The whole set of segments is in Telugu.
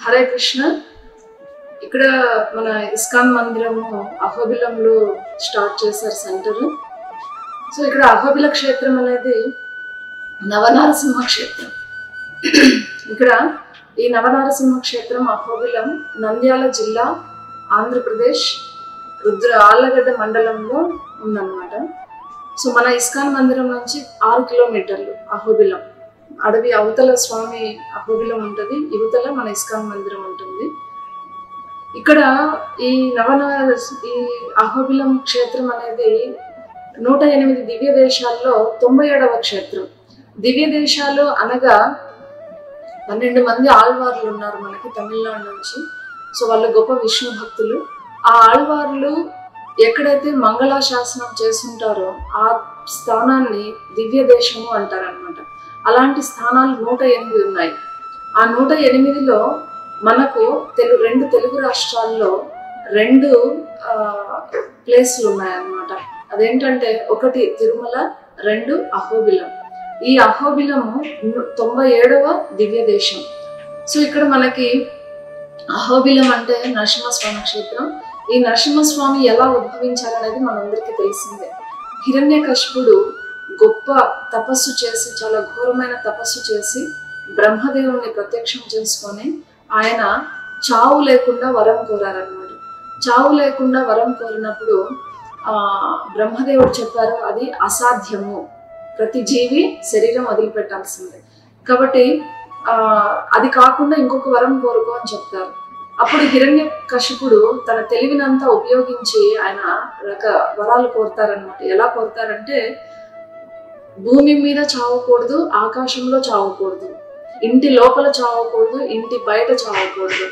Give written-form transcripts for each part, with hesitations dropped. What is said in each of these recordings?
హరే కృష్ణ. ఇక్కడ మన ఇస్కాన్ మందిరము అహోబిలంలో స్టార్ట్ చేశారు సెంటర్. సో ఇక్కడ అహోబిల క్షేత్రం అనేది నవనారసింహ క్షేత్రం. ఇక్కడ ఈ నవనారసింహ క్షేత్రం అహోబిలం నంద్యాల జిల్లా, ఆంధ్రప్రదేశ్, ఆళ్ళగడ్డ మండలంలో ఉందన్నమాట. సో మన ఇస్కాన్ మందిరం నుంచి 6 కిలోమీటర్లు అహోబిలం. అడవి అవతల స్వామి అహోబిలం ఉంటుంది, యువతల మన ఇస్కాన్ మందిరం ఉంటుంది. ఇక్కడ ఈ అహోబిలం క్షేత్రం అనేది 108 దివ్య దేశాల్లో 97వ క్షేత్రం. దివ్య దేశాలు అనగా 12 మంది ఆళ్వార్లు ఉన్నారు మనకి తమిళనాడు నుంచి. సో వాళ్ళు గొప్ప విష్ణు భక్తులు. ఆ ఆళ్వార్లు ఎక్కడైతే మంగళాశాసనం చేస్తుంటారో ఆ స్థానాన్ని దివ్య దేశము అంటారనమాట. అలాంటి స్థానాలు 108 ఉన్నాయి. ఆ 108లో మనకు 2 తెలుగు రాష్ట్రాల్లో 2 ప్లేస్లు ఉన్నాయన్నమాట. అదేంటంటే ఒకటి తిరుమల, 2 అహోబిలం. ఈ అహోబిలము 97వ దివ్య దేశం. సో ఇక్కడ మనకి అహోబిలం అంటే నరసింహస్వామి క్షేత్రం. ఈ నరసింహస్వామి ఎలా ఉద్భవించారనేది మనందరికీ తెలిసిందే. హిరణ్యకశిపుడు గొప్ప తపస్సు చేసి, చాలా ఘోరమైన తపస్సు చేసి బ్రహ్మదేవుని ప్రత్యక్షం చేసుకొని ఆయన చావు లేకుండా వరం కోరారన్నమాట. చావు లేకుండా వరం కోరినప్పుడు బ్రహ్మదేవుడు చెప్పారు, అది అసాధ్యము, ప్రతి జీవి శరీరం వదిలిపెట్టాల్సిందే, కాబట్టి అది కాకుండా ఇంకొక వరం కోరుకో అని చెప్తారు. అప్పుడు హిరణ్యకశిపుడు తన తెలివినంతా ఉపయోగించి ఆయన వరాలు కోరుతారనమాట. ఎలా కోరుతారంటే, భూమి మీద చావకూడదు, ఆకాశంలో చావకూడదు, ఇంటి లోపల చావకూడదు, ఇంటి బయట చావకూడదు,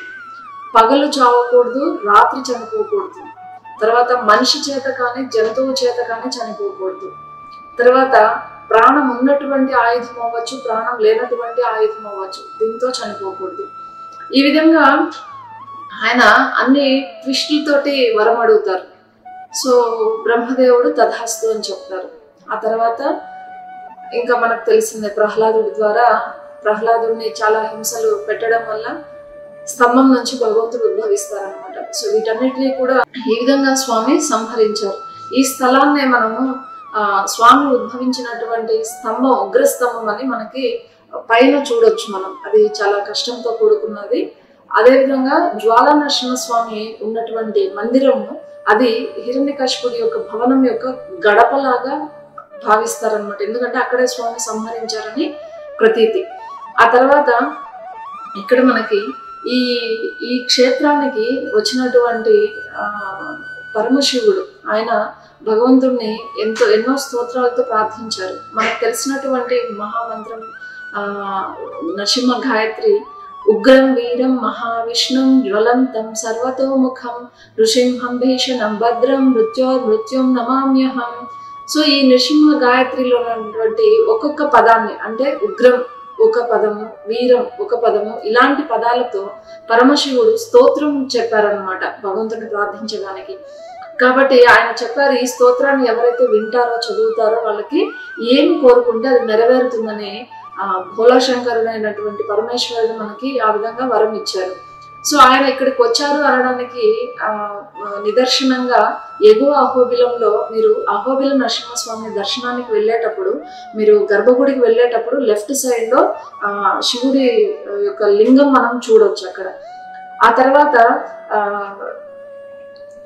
పగలు చావకూడదు, రాత్రి చనిపోకూడదు, తర్వాత మనిషి చేత కానీ జంతువు చేత కానీ చనిపోకూడదు, తర్వాత ప్రాణం ఉన్నటువంటి ఆయుధం అవ్వచ్చు, ప్రాణం లేనటువంటి ఆయుధం అవ్వచ్చు, దీంతో చనిపోకూడదు. ఈ విధంగా ఆయన అన్ని ట్విస్టులతోటి వరం అడుగుతారు. సో బ్రహ్మదేవుడు తథాస్తు అని చెప్తారు. ఆ తర్వాత ఇంకా మనకు తెలిసిందే, ప్రహ్లాదుడి ద్వారా ప్రహ్లాదుడిని చాలా హింసలు పెట్టడం వల్ల స్తంభం నుంచి భగవంతుడు ఉద్భవిస్తారనమాట. సో వీటన్నిటినీ కూడా ఈ విధంగా స్వామి సంహరించారు. ఈ స్థలాన్నే మనము స్వామి ఉద్భవించినటువంటి స్తంభం, ఉగ్రస్తంభం అని మనకి పైన చూడొచ్చు మనం. అది చాలా కష్టంతో కూడుకున్నది. అదేవిధంగా జ్వాలా నరసింహస్వామి ఉన్నటువంటి మందిరము, అది హిరణ్యకశిపుడి యొక్క భవనం యొక్క గడపలాగా భావిస్తారనమాట. ఎందుకంటే అక్కడే స్వామి సంహరించారని ప్రతీతి. ఆ తర్వాత ఇక్కడ మనకి ఈ క్షేత్రానికి వచ్చినటువంటి పరమశివుడు, ఆయన భగవంతుడిని ఎన్నో స్తోత్రాలతో ప్రార్థించారు. మనకు తెలిసినటువంటి మహామంత్రం నరసింహ గాయత్రి, ఉగ్రం వీరం మహావిష్ణుం జ్వలంతం సర్వతోముఖం నృసింహం భీషణం భద్రం మృత్యుం నమామ్యహం. సో ఈ నృసింహ గాయత్రిలో ఉన్నటువంటి ఒక్కొక్క పదాన్ని, అంటే ఉగ్రం ఒక పదము, వీరం ఒక పదము, ఇలాంటి పదాలతో పరమశివుడు స్తోత్రం చెప్పారనమాట భగవంతుని ప్రార్థించడానికి. కాబట్టి ఆయన చెప్పారు, ఈ స్తోత్రాన్ని ఎవరైతే వింటారో, చదువుతారో వాళ్ళకి ఏం కోరుకుంటే అది నెరవేరుతుందని భోళాశంకరుడైనటువంటి పరమేశ్వరుడు మనకి ఆ విధంగా వరం ఇచ్చారు. సో ఆయన ఇక్కడికి వచ్చారు అనడానికి నిదర్శనంగా ఎగువ అహోబిలంలో మీరు అహోబిల నరసింహస్వామి దర్శనానికి వెళ్ళేటప్పుడు, మీరు గర్భగుడికి వెళ్ళేటప్పుడు లెఫ్ట్ సైడ్ లో శివుడి యొక్క లింగం మనం చూడొచ్చు అక్కడ. ఆ తర్వాత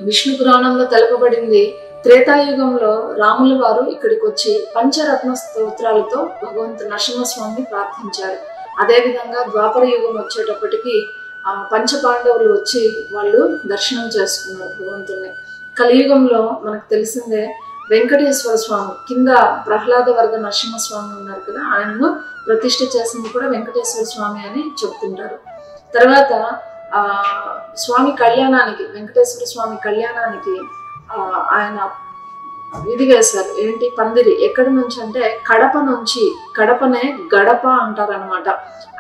విష్ణు పురాణంలో తెలుపబడింది, త్రేతాయుగంలో రాముల వారు ఇక్కడికి వచ్చి పంచరత్న స్తోత్రాలతో భగవంతు నరసింహస్వామిని ప్రార్థించారు. అదేవిధంగా ద్వాపర యుగం వచ్చేటప్పటికి పంచపాండవులు వచ్చి వాళ్ళు దర్శనం చేసుకున్నారు భగవంతుని. కలియుగంలో మనకు తెలిసిందే, వెంకటేశ్వర స్వామి కింద ప్రహ్లాద వర్గ నరసింహస్వామి ఉన్నారు కదా, ఆయనను ప్రతిష్ఠ చేసింది కూడా వెంకటేశ్వర స్వామి అని చెప్తుంటారు. తర్వాత స్వామి కళ్యాణానికి, వెంకటేశ్వర స్వామి కళ్యాణానికి ఆయన విధి వేశారు. ఏంటి? పందిరి. ఎక్కడి నుంచి అంటే కడప నుంచి, కడపనే గడప అంటారనమాట.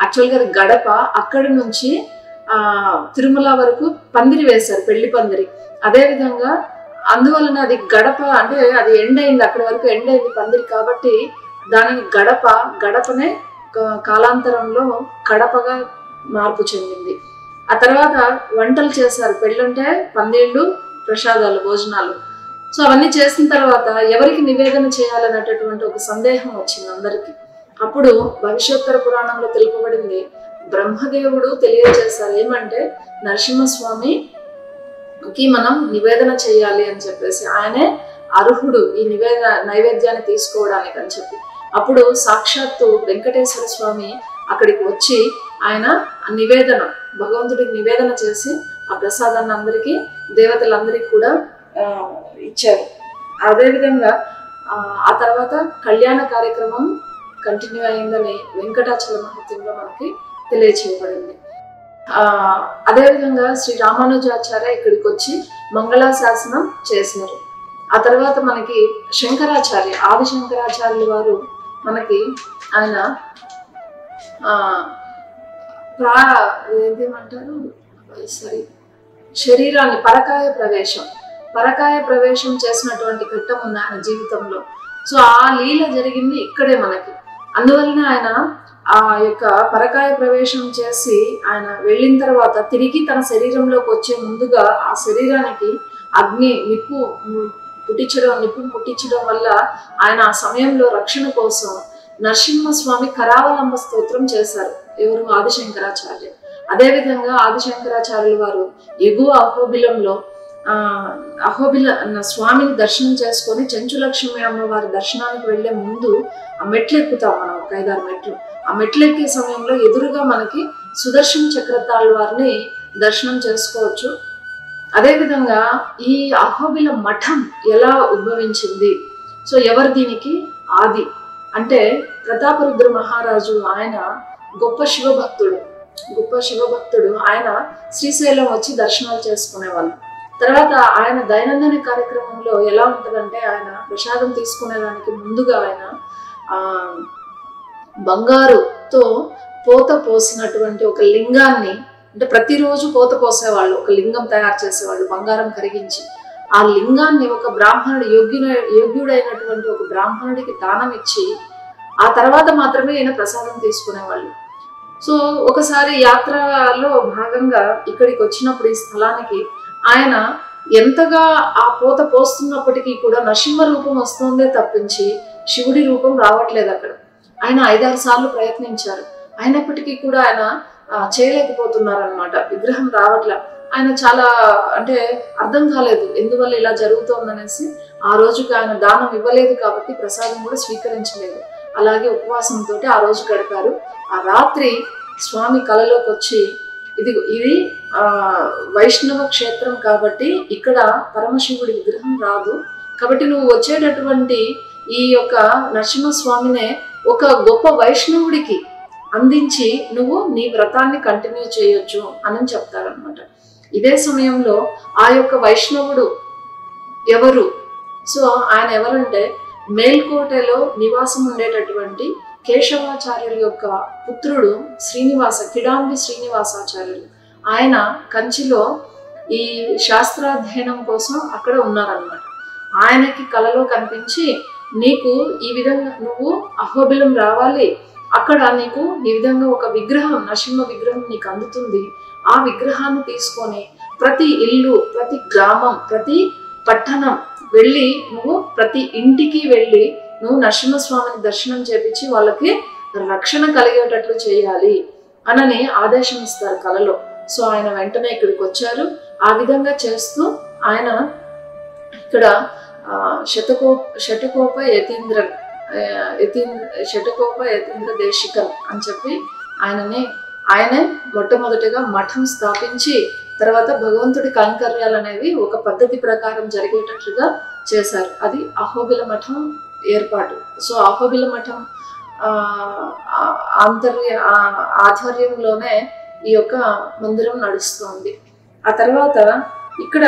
యాక్చువల్గా అది గడప. అక్కడి నుంచి తిరుమల వరకు పందిరి వేశారు, పెళ్లి పందిరి. అదేవిధంగా అందువలన అది గడప అంటే అది ఎండ్ అయింది, అక్కడి వరకు ఎండ్ అయింది పందిరి, కాబట్టి దానిని గడపనే కాలాంతరంలో కడపగా మార్పు చెందింది. ఆ తర్వాత వంటలు చేశారు, పెళ్ళుంటే పందేళ్ళు ప్రసాదాలు భోజనాలు. సో అవన్నీ చేసిన తర్వాత ఎవరికి నివేదన చేయాలనేటటువంటి ఒక సందేహం వచ్చింది అందరికి. అప్పుడు భవిష్యోత్తర పురాణంలో తెలుపబడింది, బ్రహ్మదేవుడు తెలియజేశారు ఏమంటే నరసింహస్వామికి మనం నివేదన చేయాలి అని చెప్పేసి, ఆయనే అర్హుడు ఈ నైవేద్యాన్ని తీసుకోవడానికి అని చెప్పి. అప్పుడు సాక్షాత్తు వెంకటేశ్వర స్వామి అక్కడికి వచ్చి ఆయన నివేదన భగవంతుడికి నివేదన చేసి ఆ ప్రసాదాన్ని అందరికీ దేవతలందరికీ కూడా ఇచ్చారు. అదేవిధంగా ఆ తర్వాత కళ్యాణ కార్యక్రమం కంటిన్యూ అయిందని వెంకటాచల మహత్యంలో మనకి తెలియచేయబడింది. అదేవిధంగా శ్రీ రామానుజాచార్య ఇక్కడికి వచ్చి మంగళాశాసనం చేసినారు. ఆ తర్వాత మనకి శంకరాచార్య ఆది శంకరాచార్యుల వారు మనకి ఆయన ఏదేమంటారు శరీరాన్ని పరకాయ ప్రవేశం చేసినటువంటి ఘట్టం ఉంది ఆయన జీవితంలో. సో ఆ లీల జరిగింది ఇక్కడే మనకి. అందువలన ఆయన ఆ యొక్క పరకాయ ప్రవేశం చేసి ఆయన వెళ్ళిన తర్వాత తిరిగి తన శరీరంలోకి వచ్చే ముందుగా ఆ శరీరానికి నిప్పు పుట్టించడం వల్ల ఆయన ఆ సమయంలో రక్షణ కోసం నరసింహస్వామి కరావలంబ స్తోత్రం చేశారు. ఎవరు? ఆదిశంకరాచార్య. అదేవిధంగా ఆదిశంకరాచార్యుల వారు ఎగువ అహోబిలంలో అహోబిల స్వామిని దర్శనం చేసుకొని చెంచులక్ష్మి అమ్మవారి దర్శనానికి వెళ్లే ముందు ఆ మెట్లు ఎక్కుతాం మనం, ఒక 5-6 మెట్లు. ఆ మెట్లు ఎక్కే సమయంలో ఎదురుగా మనకి సుదర్శన చక్రతాళ్ వారిని దర్శనం చేసుకోవచ్చు. అదేవిధంగా ఈ అహోబిల మఠం ఎలా ఉద్భవించింది? సో ఎవరు దీనికి ఆది అంటే ప్రతాపరుద్ర మహారాజు. ఆయన గొప్ప శివభక్తుడు. ఆయన శ్రీశైలం వచ్చి దర్శనాలు చేసుకునేవాళ్ళు. తర్వాత ఆయన దైనందిన కార్యక్రమంలో ఎలా ఉంటుందంటే, ఆయన ప్రసాదం తీసుకునేదానికి ముందుగా ఆయన బంగారుతో పోత పోసినటువంటి ఒక లింగాన్ని, అంటే ప్రతిరోజు పోత పోసేవాళ్ళు, ఒక లింగం తయారు చేసేవాళ్ళు బంగారం కరిగించి. ఆ లింగాన్ని ఒక బ్రాహ్మణుడు యోగ్యుడైనటువంటి ఒక బ్రాహ్మణుడికి దానం ఇచ్చి ఆ తర్వాత మాత్రమే ఆయన ప్రసాదం తీసుకునేవాళ్ళు. సో ఒకసారి యాత్రలో భాగంగా ఇక్కడికి వచ్చినప్పుడు ఈ స్థలానికి ఆయన ఎంతగా ఆ పోత పోస్తున్నప్పటికీ కూడా నరసింహ రూపం వస్తుందే తప్పించి శివుడి రూపం రావట్లేదు అక్కడ. ఆయన 5-6 సార్లు ప్రయత్నించారు, అయినప్పటికీ కూడా ఆయన చేయలేకపోతున్నారనమాట. విగ్రహం రావట్లే. ఆయన చాలా అంటే అర్థం కాలేదు ఎందువల్ల ఇలా జరుగుతోందనేసి. ఆ రోజుకి ఆయన దానం ఇవ్వలేదు కాబట్టి ప్రసాదం కూడా స్వీకరించలేదు. అలాగే ఉపవాసంతో ఆ రోజు గడిపారు. ఆ రాత్రి స్వామి కలలోకి వచ్చి, ఇది వైష్ణవ క్షేత్రం కాబట్టి ఇక్కడ పరమశివుడి విగ్రహం రాదు, కాబట్టి నువ్వు వచ్చేటటువంటి ఈ యొక్క నరసింహస్వామినే ఒక గొప్ప వైష్ణవుడికి అందించి నువ్వు నీ వ్రతాన్ని కంటిన్యూ చేయొచ్చు అని చెప్తారనమాట. ఇదే సమయంలో ఆ యొక్క వైష్ణవుడు ఎవరు? సో ఆయన ఎవరంటే మేల్కోటలో నివాసం ఉండేటటువంటి కేశవాచార్యుల యొక్క పుత్రుడు కిడాంబి శ్రీనివాసాచార్యులు. ఆయన కంచిలో ఈ శాస్త్రాధ్యయనం కోసం అక్కడ ఉన్నారనమాట. ఆయనకి కలలో కనిపించి, నీకు ఈ విధంగా నువ్వు అహోబిలం రావాలి, అక్కడ నీకు ఈ విధంగా ఒక విగ్రహం, నరసింహ విగ్రహం నీకు అందుతుంది. ఆ విగ్రహాన్ని తీసుకొని ప్రతి ఇల్లు, ప్రతి గ్రామం, ప్రతి పట్టణం వెళ్ళి నువ్వు ప్రతి ఇంటికి వెళ్ళి నువ్వు నరసింహస్వామిని దర్శనం చేపించి వాళ్ళకి రక్షణ కలిగేటట్లు చేయాలి అని ఆదేశం ఇస్తారు కలలో. సో ఆయన వెంటనే ఇక్కడికి వచ్చారు. ఆ విధంగా చేస్తూ ఆయన ఇక్కడ శటకోప యతీంద్ర దేశికం అని చెప్పి ఆయనే మొట్టమొదటిగా మఠం స్థాపించి తర్వాత భగవంతుడి కైంకర్యాలు అనేవి ఒక పద్ధతి ప్రకారం జరిగేటట్లుగా చేశారు. అది అహోబిల మఠం ఏర్పాటు. సో అహోబిల మఠం ఆధ్వర్యంలోనే ఈ యొక్క మందిరం నడుస్తుంది. ఆ తర్వాత ఇక్కడ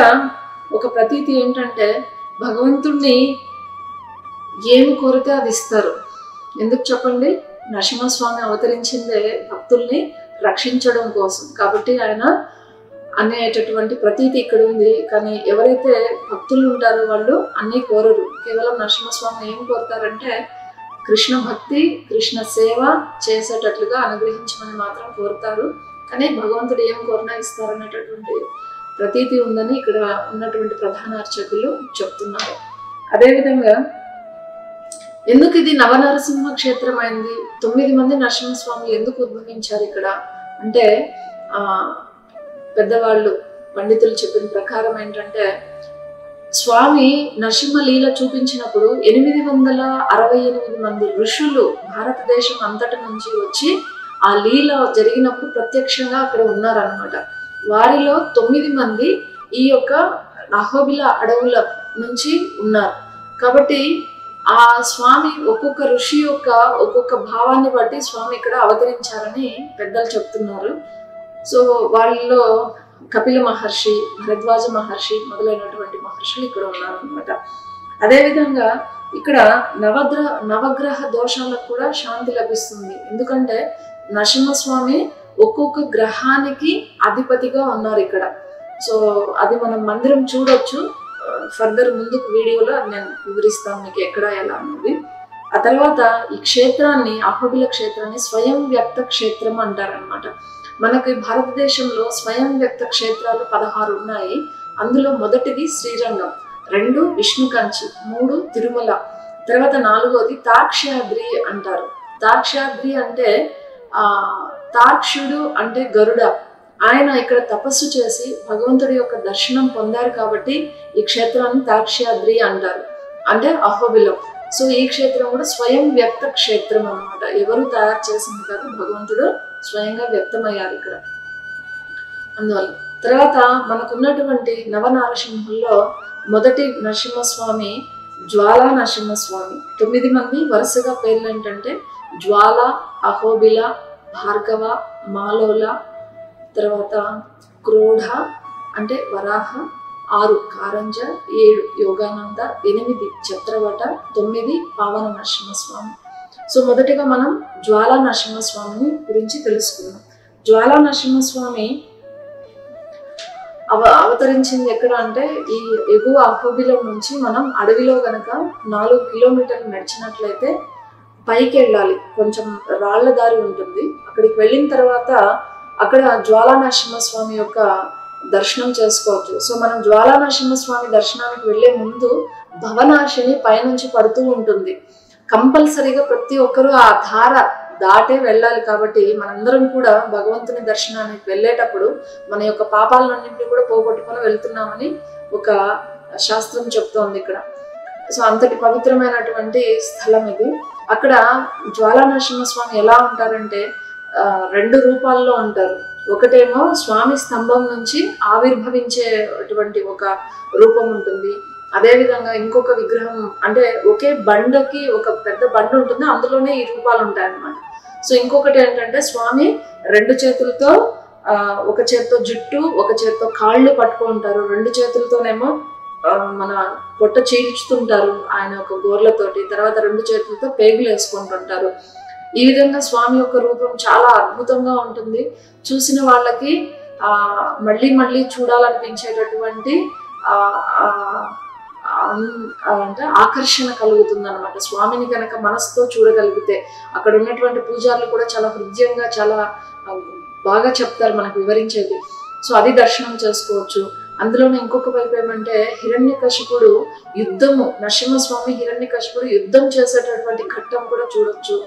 ఒక ప్రతీతి ఏంటంటే, భగవంతుణ్ణి ఏమి కోరితే అది ఇస్తారు. ఎందుకు చెప్పండి? నరసింహస్వామి అవతరించిందే భక్తుల్ని రక్షించడం కోసం కాబట్టి ఆయన అనేటటువంటి ప్రతీతి ఇక్కడ ఉంది. కానీ ఎవరైతే భక్తులు ఉంటారో వాళ్ళు అన్నీ కోరరు. కేవలం నరసింహస్వామి ఏం కోరుతారంటే కృష్ణ భక్తి, కృష్ణ సేవ చేసేటట్లుగా అనుగ్రహించమని మాత్రం కోరుతారు. కానీ భగవంతుడు ఏం కోరినా ఇస్తారన్నటువంటి ప్రతీతి ఉందని ఇక్కడ ఉన్నటువంటి ప్రధాన అర్చకులు చెప్తున్నారు. అదేవిధంగా ఎందుకు ఇది నవనరసింహ క్షేత్రం అయింది, 9 మంది నరసింహస్వాములు ఎందుకు ఉద్భవించారు ఇక్కడ అంటే పెద్దవాళ్ళు పండితులు చెప్పిన ప్రకారం ఏంటంటే, స్వామి నరసింహ లీల చూపించినప్పుడు 868 మంది ఋషులు భారతదేశం అంతటి నుంచి వచ్చి ఆ లీల జరిగినప్పుడు ప్రత్యక్షంగా అక్కడ ఉన్నారనమాట. వారిలో 9 మంది ఈ యొక్క అహోబిల అడవుల నుంచి ఉన్నారు. కాబట్టి ఆ స్వామి ఒక్కొక్క ఋషి యొక్క ఒక్కొక్క భావాన్ని బట్టి స్వామి ఇక్కడ అవతరించారని పెద్దలు చెప్తున్నారు. సో వాళ్ళలో కపిల మహర్షి, భరద్వాజ మహర్షి మొదలైనటువంటి మహర్షులు ఇక్కడ ఉన్నారనమాట. అదేవిధంగా ఇక్కడ నవగ్రహ దోషాలకు కూడా శాంతి లభిస్తుంది. ఎందుకంటే నరసింహస్వామి ఒక్కొక్క గ్రహానికి అధిపతిగా ఉన్నారు ఇక్కడ. సో అది మనం మందిరం చూడొచ్చు. ఫర్దర్ ముందుకు వీడియోలో నేను వివరిస్తాను మీకు ఎక్కడ ఎలా అనేది. ఆ తర్వాత ఈ క్షేత్రాన్ని, అహోబిల క్షేత్రాన్ని స్వయం వ్యక్త క్షేత్రం అంటారనమాట. మనకి భారతదేశంలో స్వయం వ్యక్త క్షేత్రాలు 16 ఉన్నాయి. అందులో మొదటిది శ్రీరంగం, 2 విష్ణుకంచి, 3 తిరుమల, తర్వాత 4వది తార్క్ష్యాద్రి అంటారు. తార్క్ష్యాద్రి అంటే తార్క్షుడు అంటే గరుడ, ఆయన ఇక్కడ తపస్సు చేసి భగవంతుడి యొక్క దర్శనం పొందారు కాబట్టి ఈ క్షేత్రాన్ని తార్క్ష్యాద్రి అంటారు, అంటే అహోబిలం. సో ఈ క్షేత్రం కూడా స్వయం వ్యక్త క్షేత్రం అన్నమాట. ఎవరు తయారు చేసింది కాదు, భగవంతుడు స్వయంగా వ్యక్తమయ్యారు ఇక్కడ. అందువల్ల తర్వాత మనకున్నటువంటి నవనరసింహుల్లో మొదటి నరసింహస్వామి జ్వాలా నరసింహస్వామి. 9 మంది వరుసగా పేర్లు ఏంటంటే జ్వాల, అహోబిల, భార్గవ, మాలోల, తర్వాత క్రోఢ అంటే వరాహ, 6 కారంజ, 7 యోగానంద, 8 చత్రవట, 9 పావన నరసింహస్వామి. సో మొదటిగా మనం జ్వాలా నరసింహస్వామిని గురించి తెలుసుకుందాం. జ్వాలా నరసింహస్వామి అవతరించింది ఎక్కడ అంటే ఈ ఎగువ అహోబిలం నుంచి మనం అడవిలో గనక 4 కిలోమీటర్లు నడిచినట్లయితే పైకి వెళ్ళాలి. కొంచెం రాళ్ల దారి ఉంటుంది. అక్కడికి వెళ్ళిన తర్వాత అక్కడ జ్వాలా నరసింహస్వామి యొక్క దర్శనం చేసుకోవచ్చు. సో మనం జ్వాలా నరసింహస్వామి దర్శనానికి వెళ్లే ముందు భవనాశిని పైనుంచి పడుతూ ఉంటుంది. కంపల్సరీగా ప్రతి ఒక్కరూ ఆ ధార దాటే వెళ్ళాలి. కాబట్టి మనందరం కూడా భగవంతుని దర్శనానికి వెళ్ళేటప్పుడు మన యొక్క పాపాలన్నింటినీ కూడా పోగొట్టుకొని వెళ్తున్నామని ఒక శాస్త్రం చెప్తోంది ఇక్కడ. సో అంతటి పవిత్రమైనటువంటి స్థలం ఇది. అక్కడ జ్వాలా నరసింహస్వామి ఎలా ఉంటారంటే 2 రూపాల్లో ఉంటారు. ఒకటేమో స్వామి స్తంభం నుంచి ఆవిర్భవించేటువంటి ఒక రూపం ఉంటుంది. అదేవిధంగా ఇంకొక విగ్రహం అంటే ఒకే బండకి ఒక పెద్ద బండ ఉంటుంది, అందులోనే ఈ రూపాలు ఉంటాయి అన్నమాట. సో ఇంకొకటి ఏంటంటే స్వామి 2 చేతులతో ఒక చేత్తో జుట్టు, ఒక చేత్తో కాళ్ళు పట్టుకుంటారు, 2 చేతులతోనేమో మన పొట్ట చీల్చుతుంటారు ఆయన ఒక గోర్లతోటి, తర్వాత 2 చేతులతో పేగులు వేసుకుంటుంటారు. ఈ విధంగా స్వామి యొక్క రూపం చాలా అద్భుతంగా ఉంటుంది. చూసిన వాళ్ళకి మళ్ళీ మళ్ళీ చూడాలనిపించేటటువంటి అంటే ఆకర్షణ కలుగుతుంది అనమాట. స్వామిని కనుక మనసుతో చూడగలిగితే అక్కడ ఉన్నటువంటి పూజారులు కూడా చాలా హృదయంగా చాలా బాగా చెప్తారు మనకు వివరించేది. సో అది దర్శనం చేసుకోవచ్చు. అందులోనే ఇంకొక వైపు ఏమంటే హిరణ్యకశిపుడు యుద్ధము, నరసింహస్వామి హిరణ్యకశిపుడు యుద్ధం చేసేటటువంటి ఘట్టం కూడా చూడొచ్చు.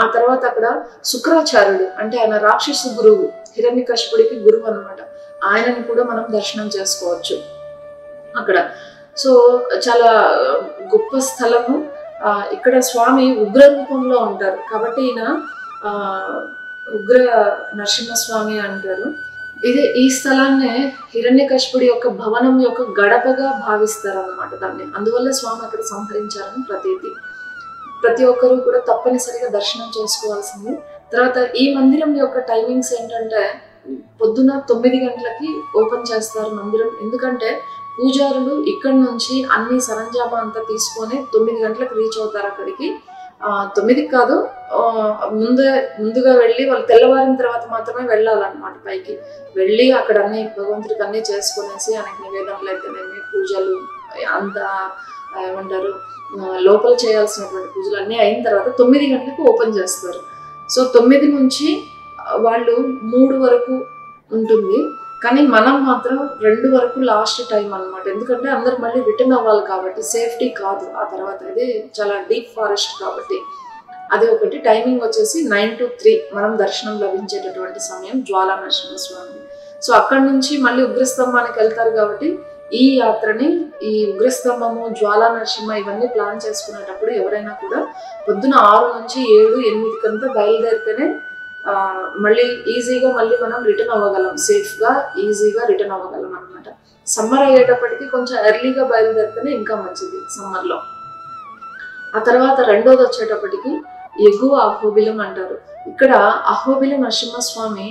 ఆ తర్వాత అక్కడ శుక్రాచార్యుడు అంటే ఆయన రాక్షస గురువు, హిరణ్యకశిపుడికి గురువు అనమాట, ఆయనని కూడా మనం దర్శనం చేసుకోవచ్చు అక్కడ. సో చాలా గొప్ప స్థలము. ఇక్కడ స్వామి ఉగ్ర రూపంలో ఉంటారు కాబట్టి ఈయన ఉగ్ర నరసింహస్వామి అంటారు. ఈ స్థలాన్ని హిరణ్యకశిపుడి యొక్క భవనం యొక్క గడపగా భావిస్తారు అన్నమాట దాన్ని. అందువల్ల స్వామి అక్కడ సంహరించారని ప్రతీతి. ప్రతి ఒక్కరూ కూడా తప్పనిసరిగా దర్శనం చేసుకోవాల్సింది. తర్వాత ఈ మందిరం యొక్క టైమింగ్స్ ఏంటంటే పొద్దున 9 గంటలకి ఓపెన్ చేస్తారు మందిరం. ఎందుకంటే పూజారులు ఇక్కడ నుంచి అన్ని సరంజామా అంతా తీసుకొని 9 గంటలకు రీచ్ అవుతారు అక్కడికి. 9కి కాదు, ముందుగా వెళ్ళి వాళ్ళు తెల్లవారిన తర్వాత మాత్రమే వెళ్ళాలన్నమాట. పైకి వెళ్ళి అక్కడ అన్ని భగవంతుడికి అన్ని చేసుకునేసి ఆయనకి నివేదనలు అయితేనేమి, పూజలు అంతా ఏమంటారు లోపల చేయాల్సినటువంటి పూజలు అన్నీ అయిన తర్వాత 9 గంటలకు ఓపెన్ చేస్తారు. సో 9 నుంచి వాళ్ళు 3 వరకు ఉంటుంది, కానీ మనం మాత్రం 2 వరకు లాస్ట్ టైం అనమాట. ఎందుకంటే అందరు మళ్ళీ రిటర్న్ అవ్వాలి కాబట్టి, సేఫ్టీ కాదు. ఆ తర్వాత ఇది చాలా డీప్ ఫారెస్ట్ కాబట్టి అది ఒకటి. టైమింగ్ వచ్చేసి 9 to 3 మనం దర్శనం లభించేటటువంటి సమయం జ్వాలా నరసింహస్వామి. సో అక్కడి నుంచి మళ్ళీ ఉగ్రస్తంభానికి వెళ్తారు కాబట్టి ఈ యాత్రని, ఈ ఉగ్రస్తంభము, జ్వాలా నరసింహ ఇవన్నీ ప్లాన్ చేసుకునేటప్పుడు ఎవరైనా కూడా పొద్దున 6 నుంచి 7, 8 కంతా బయలుదేరితేనే మళ్ళీ ఈజీగా మళ్ళీ మనం రిటర్న్ అవ్వగలం, సేఫ్గా ఈజీగా రిటర్న్ అవ్వగలం అనమాట. సమ్మర్ అయ్యేటప్పటికి కొంచెం ఎర్లీగా బయలుదేరితేనే ఇంకా మంచిది సమ్మర్లో. ఆ తర్వాత రెండోది వచ్చేటప్పటికి ఎగువ అహోబిలం అంటారు. ఇక్కడ అహోబిల నరసింహస్వామి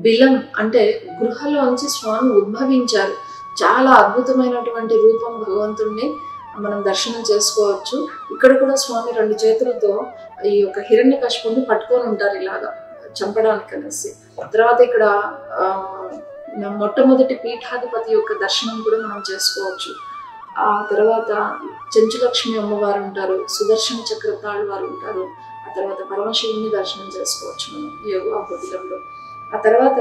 బిలం అంటే గృహలోంచి స్వామి ఉద్భవించారు. చాలా అద్భుతమైనటువంటి రూపం భగవంతుడిని మనం దర్శనం చేసుకోవచ్చు. ఇక్కడ కూడా స్వామి 2 చేతులతో ఈ యొక్క హిరణ్యకశిపుని పట్టుకొని ఉంటారు ఇలాగా చంపడానికి అనేసి. తర్వాత ఇక్కడ మొట్టమొదటి పీఠాధిపతి యొక్క దర్శనం కూడా మనం చేసుకోవచ్చు. ఆ తర్వాత చెంచులక్ష్మి అమ్మవారు ఉంటారు, సుదర్శన చక్రతాళ్ వారు ఉంటారు. ఆ తర్వాత పరమశివుని దర్శనం చేసుకోవచ్చు మనం యోగ అహోబిలంలో. ఆ తర్వాత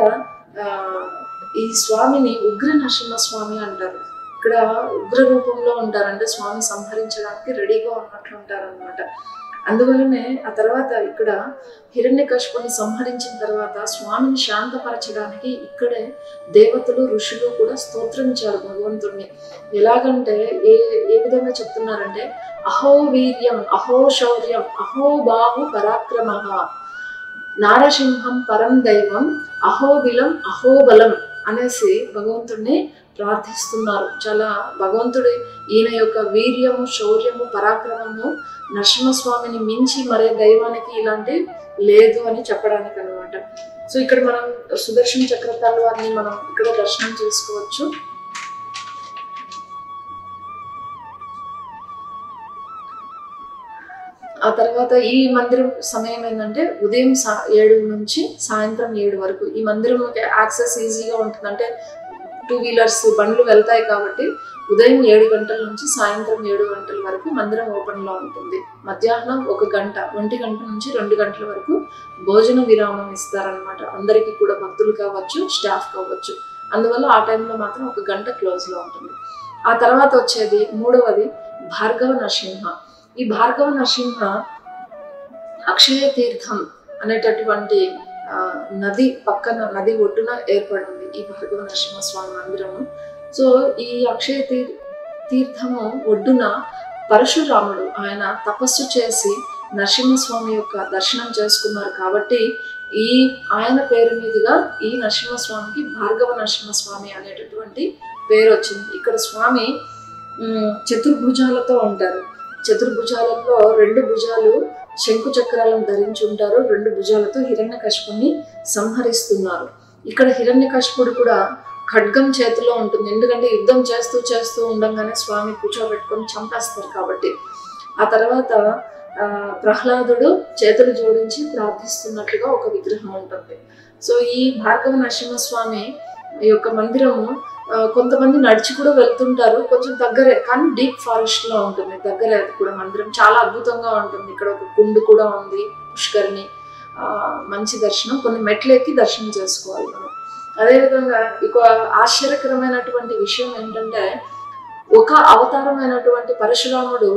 ఈ స్వామిని ఉగ్ర నరసింహస్వామి అంటారు. ఇక్కడ ఉగ్ర రూపంలో ఉంటారంటే స్వామి సంహరించడానికి రెడీగా ఉన్నట్లు ఉంటారు అనమాట. అందువల్లనే ఆ తర్వాత ఇక్కడ హిరణ్యకశిపుని సంహరించిన తర్వాత స్వామిని శాంతపరచడానికి ఇక్కడే దేవతలు, ఋషులు కూడా స్తోత్రించారు భగవంతుడిని. ఎలాగంటే ఏ విధంగా చెప్తున్నారంటే అహో వీర్యం, అహో శౌర్యం, అహో బాహు పరాక్రమ, నారసింహం పరం దైవం, అహోబిలం అహోబలం అనేసి భగవంతుడిని ప్రార్థిస్తున్నారు. చాలా భగవంతుడి ఈయన యొక్క వీర్యము, శౌర్యము, పరాక్రమము నరసింహస్వామిని మించి మరే దైవానికి ఇలాంటి లేదు అని చెప్పడానికి అనమాట. సో ఇక్కడ మనం సుదర్శన చక్రతాళ్ వారిని మనం ఇక్కడ దర్శనం చేసుకోవచ్చు. ఆ తర్వాత ఈ మందిరం సమయం ఏంటంటే ఉదయం 7 నుంచి సాయంత్రం 7 వరకు. ఈ మందిరం యాక్సెస్ ఈజీగా ఉంటుంది, అంటే 2 వీలర్స్ బండ్లు వెళ్తాయి కాబట్టి ఉదయం 7 గంటల నుంచి సాయంత్రం 7 గంటల వరకు మందిరం ఓపెన్లో ఉంటుంది. మధ్యాహ్నం 1 గంట, 1 గంట నుంచి 2 గంటల వరకు భోజన విరామం ఇస్తారనమాట. అందరికీ కూడా భక్తులు కావచ్చు, స్టాఫ్ కావచ్చు. అందువల్ల ఆ టైంలో మాత్రం 1 గంట క్లోజ్లో ఉంటుంది. ఆ తర్వాత వచ్చేది 3వది భార్గవ నరసింహ. ఈ భార్గవ నరసింహ అక్షయ తీర్థం అనేటటువంటి నది పక్కన, నది ఒడ్డున ఏర్పడింది ఈ భార్గవ నరసింహస్వామి మందిరము. సో ఈ అక్షయ తీర్థము ఒడ్డున పరశురాముడు ఆయన తపస్సు చేసి నరసింహస్వామి యొక్క దర్శనం చేసుకున్నారు కాబట్టి ఆయన పేరు మీదుగా ఈ నరసింహస్వామికి భార్గవ నరసింహస్వామి అనేటటువంటి పేరు వచ్చింది. ఇక్కడ స్వామి చతుర్భుజాలతో ఉంటారు. చతుర్భుజాలలో 2 భుజాలు శంకు చక్రాలను ధరించి ఉంటారు. 2 భుజాలతో హిరణ్యకశిపుని సంహరిస్తున్నారు. ఇక్కడ హిరణ్యకశిపుడు కూడా ఖడ్గం చేతిలో ఉంటుంది, ఎందుకంటే యుద్ధం చేస్తూ ఉండగానే స్వామి కూర్చోబెట్టుకొని చంపేస్తారు కాబట్టి. ఆ తర్వాత ప్రహ్లాదుడు చేతులు జోడించి ప్రార్థిస్తున్నట్లుగా ఒక విగ్రహం ఉంటుంది. సో ఈ భార్గవ నరసింహస్వామి యొక్క మందిరము కొంతమంది నడిచి కూడా వెళ్తుంటారు, కొంచెం దగ్గరే, కానీ డీప్ ఫారెస్ట్ లో ఉంటుంది, దగ్గరే. అది కూడా మందిరం చాలా అద్భుతంగా ఉంటుంది. ఇక్కడ ఒక కుండు కూడా ఉంది, పుష్కరిణి. మంచి దర్శనం, కొన్ని మెట్లు ఎక్కి దర్శనం చేసుకోవాలి మనం. అదేవిధంగా ఇక ఆశ్చర్యకరమైనటువంటి విషయం ఏంటంటే ఒక అవతారమైనటువంటి పరశురాముడు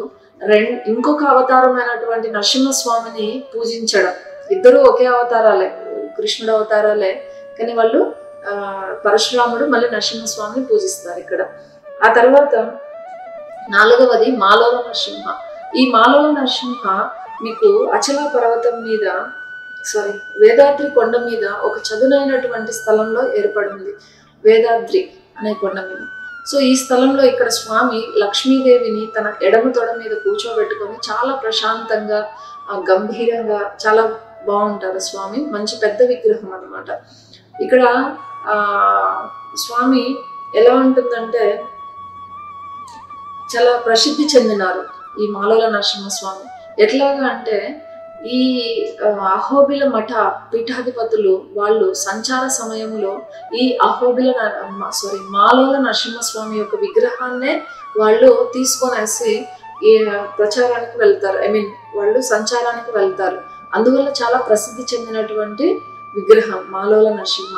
ఇంకొక అవతారమైనటువంటి నరసింహస్వామిని పూజించడం. ఇద్దరు ఒకే అవతారాలే, కృష్ణుడు అవతారాలే, కానీ వాళ్ళు పరశురాముడు మళ్ళీ నరసింహస్వామిని పూజిస్తారు ఇక్కడ. ఆ తర్వాత 4వది మాలోల నరసింహ. ఈ మాలోల నరసింహ మీకు అచల పర్వతం మీద, వేదాద్రి కొండ మీద ఒక చదునైనటువంటి స్థలంలో ఏర్పడింది, వేదాద్రి అనే కొండ మీద. సో ఈ స్థలంలో ఇక్కడ స్వామి లక్ష్మీదేవిని తన ఎడమ తొడ మీద కూర్చోబెట్టుకొని చాలా ప్రశాంతంగా, గంభీరంగా చాలా బాగుంటారు స్వామి. మంచి పెద్ద విగ్రహం అన్నమాట. ఇక్కడ స్వామి ఎలా ఉంటుందంటే చాలా ప్రసిద్ధి చెందినారు ఈ మాలోల నరసింహస్వామి. ఎట్లాగా అంటే ఈ అహోబిల మఠ పీఠాధిపతులు వాళ్ళు సంచార సమయంలో ఈ మాలోల నరసింహస్వామి యొక్క విగ్రహాన్నే వాళ్ళు తీసుకొనేసి ఈ ప్రచారానికి వెళ్తారు, వాళ్ళు సంచారానికి వెళ్తారు. అందువల్ల చాలా ప్రసిద్ధి చెందినటువంటి విగ్రహం మాలోల నరసింహ.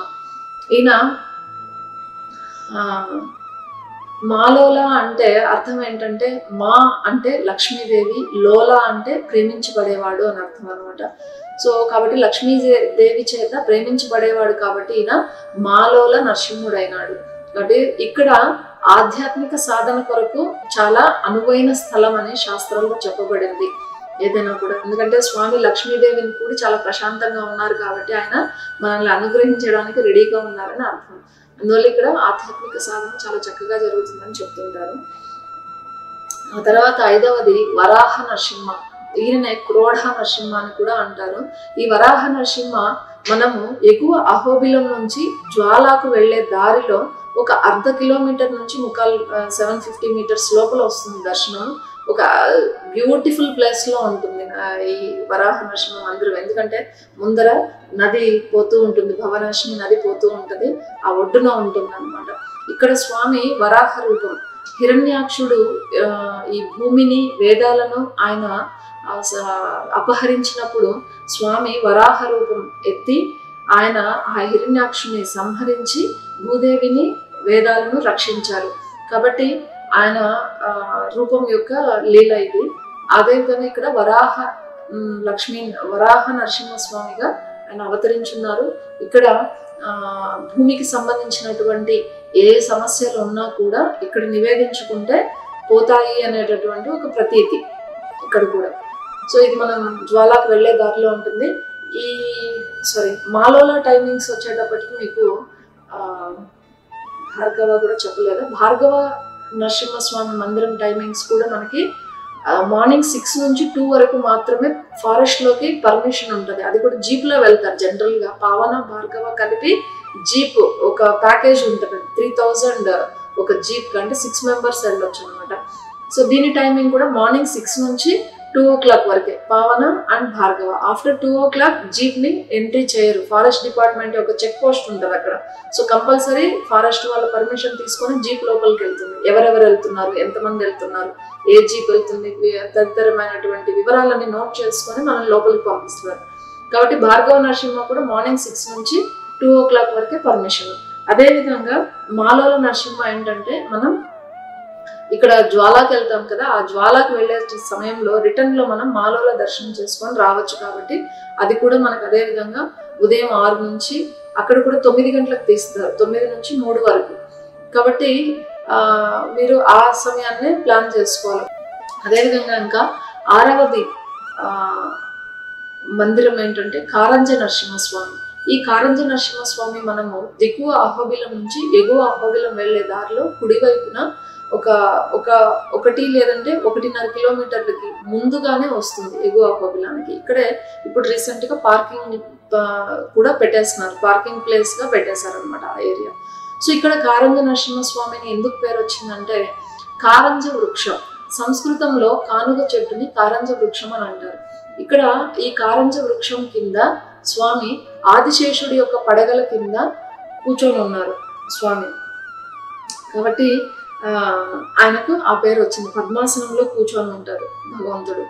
ఈయన మాలోల అంటే అర్థం ఏంటంటే మా అంటే లక్ష్మీదేవి, లోల అంటే ప్రేమించబడేవాడు అని అర్థం అనమాట. సో కాబట్టి లక్ష్మీదేవి చేత ప్రేమించబడేవాడు కాబట్టి ఈయన మాలోల నరసింహుడైనాడు. కాబట్టి ఇక్కడ ఆధ్యాత్మిక సాధన కొరకు చాలా అనువైన స్థలం అని శాస్త్రంలో చెప్పబడింది ఏదైనా కూడా. ఎందుకంటే స్వామి లక్ష్మీదేవిని కూడా చాలా ప్రశాంతంగా ఉన్నారు కాబట్టి ఆయన మనల్ని అనుగ్రహించడానికి రెడీగా ఉన్నారని అర్థం. అందువల్ల ఇక్కడ ఆధ్యాత్మిక సాధన చాలా చక్కగా జరుగుతుందని చెప్తుంటారు. ఆ తర్వాత 5వది వరాహ నరసింహ. ఈయననే క్రోఢ నరసింహ అని కూడా అంటారు. ఈ వరాహ నరసింహ మనము ఎగువ అహోబిలం నుంచి జ్వాలాకు వెళ్లే దారిలో ఒక 1/2 కిలోమీటర్ నుంచి 750 మీటర్స్ లోపల వస్తుంది దర్శనం. ఒక బ్యూటిఫుల్ ప్లేస్ లో ఉంటుంది ఈ వరాహ నరసింహ మందిరం. ఎందుకంటే ముందర నది పోతూ ఉంటుంది, భవనాశిని నది పోతూ ఉంటుంది, ఆ ఒడ్డున ఉంటుంది అనమాట. ఇక్కడ స్వామి వరాహ రూపం. హిరణ్యాక్షుడు ఈ భూమిని వేదాలను ఆయన అపహరించినప్పుడు స్వామి వరాహ రూపం ఎత్తి ఆయన ఆ హిరణ్యాక్షుని సంహరించి భూదేవిని వేదాలను రక్షించారు. కాబట్టి ఆయన రూపం యొక్క లీల ఇది. అదేవిధంగా ఇక్కడ వరాహ నరసింహస్వామిగా ఆయన అవతరించున్నారు. ఇక్కడ భూమికి సంబంధించినటువంటి ఏ సమస్యలు ఉన్నా కూడా ఇక్కడ నివేదించుకుంటే పోతాయి అనేటటువంటి ఒక ప్రతీతి ఇక్కడ కూడా. సో ఇది మనం జ్వాలాకు వెళ్లే దారిలో ఉంటుంది. మాలోల టైమింగ్స్ వచ్చేటప్పటికి మీకు భార్గవ కూడా చెప్పలేదు. భార్గవ నరసింహస్వామి మందిరం టైమింగ్స్ కూడా మనకి మార్నింగ్ 6 నుంచి 2 వరకు మాత్రమే ఫారెస్ట్ లోకి పర్మిషన్ ఉంటుంది. అది కూడా జీప్ లో వెళ్తారు జనరల్ గా. పావన భార్గవ కలిపి జీప్ ఒక ప్యాకేజ్ ఉంటుంది 3000 ఒక జీప్ కంటే 6 మెంబర్స్ వెళ్ళొచ్చు అనమాట. సో దీని టైమింగ్ కూడా మార్నింగ్ 6 నుంచి 2 o'clock వరకే పావన and Bhargava. After 2 o'clock jeep ని ఎంట్రీ చేయరు. ఫారెస్ట్ డిపార్ట్మెంట్ ఒక చెక్ పోస్ట్ ఉంటుంది అక్కడ. సో కంపల్సరీ ఫారెస్ట్ వాళ్ళ పర్మిషన్ తీసుకొని జీప్ లోపలికి వెళ్తుంది. ఎవరెవరు వెళ్తున్నారు, ఎంతమంది వెళ్తున్నారు, ఏ జీప్ వెళ్తుంది, తదితరమైనటువంటి వివరాలన్నీ నోట్ చేసుకొని మనం లోపలికి పంపిస్తున్నారు. కాబట్టి భార్గవ నరసింహ కూడా మార్నింగ్ 6 నుంచి 2 o'clock వరకే పర్మిషన్. అదేవిధంగా మాలోల నరసింహ ఏంటంటే మనం ఇక్కడ జ్వాలాకి వెళ్తాం కదా, ఆ జ్వాలాకి వెళ్లే సమయంలో రిటర్న్ లో మనం మాలోల దర్శనం చేసుకొని రావచ్చు. కాబట్టి అది కూడా మనకు అదే విధంగా ఉదయం 6 నుంచి అక్కడ కూడా 9 గంటలకు తీస్తారు, 9 నుంచి 3 వరకు. కాబట్టి మీరు ఆ సమయాన్ని ప్లాన్ చేసుకోవాలి. అదేవిధంగా ఇంకా 6వది మందిరం ఏంటంటే కారంజ నరసింహస్వామి. ఈ కారంజ నరసింహస్వామి మనము దిగువ అహోబిలం నుంచి ఎగువ అహోబిలం వెళ్లే దారిలో కుడివైపున ఒకటి లేదంటే 1.5 కిలోమీటర్లకి ముందుగానే వస్తుంది ఎగువ అహోబిలానికి. ఇక్కడే ఇప్పుడు రీసెంట్ గా పార్కింగ్ కూడా పెట్టేస్తున్నారు, పార్కింగ్ ప్లేస్ గా పెట్టేశారు అనమాట ఆ ఏరియా. సో ఇక్కడ కారంజ నరసింహస్వామిని ఎందుకు పేరు వచ్చిందంటే కారంజ వృక్షం. సంస్కృతంలో కానుగ చెట్టుని కారంజ వృక్షం అని అంటారు. ఇక్కడ ఈ కారంజ వృక్షం కింద స్వామి ఆదిశేషుడి యొక్క పడగల కింద కూర్చొని ఉన్నారు స్వామి. కాబట్టి ఆయనకు ఆ పేరు వచ్చింది. పద్మాసనంలో కూర్చొని ఉంటారు భగవంతుడు.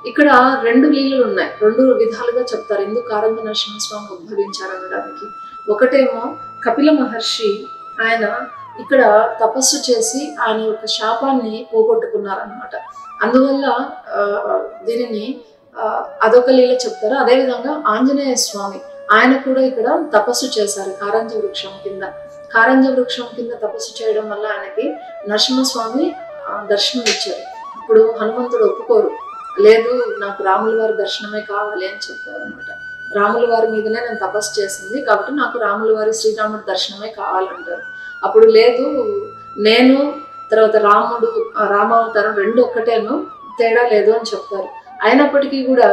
ఇక్కడ 2 లీలలు ఉన్నాయి, 2 విధాలుగా చెప్తారు ఎందుకు కారంజ నరసింహస్వామి ఉద్భవించారు అనడానికి. ఒకటేమో కపిల మహర్షి ఆయన ఇక్కడ తపస్సు చేసి ఆయన యొక్క శాపాన్ని పోగొట్టుకున్నారనమాట. అందువల్ల దీనిని అదొక లీల చెప్తారు. అదేవిధంగా ఆంజనేయ స్వామి ఆయన కూడా ఇక్కడ తపస్సు చేశారు కారంజ వృక్షం కింద. కారంజ వృక్షం కింద తపస్సు చేయడం వల్ల ఆయనకి నరసింహస్వామి దర్శనం ఇచ్చారు. ఇప్పుడు హనుమంతుడు ఒప్పుకోరు, లేదు నాకు రాముల వారి దర్శనమే కావాలి అని చెప్పారు అనమాట. రాముల వారి మీదనే నేను తపస్సు చేసింది కాబట్టి నాకు రాముల వారి శ్రీరాముడి దర్శనమే కావాలంటారు. అప్పుడు లేదు, నేను తర్వాత రాముడు రామావతారం 2 ఒక్కటేను, తేడా లేదు అని చెప్తారు. అయినప్పటికీ కూడా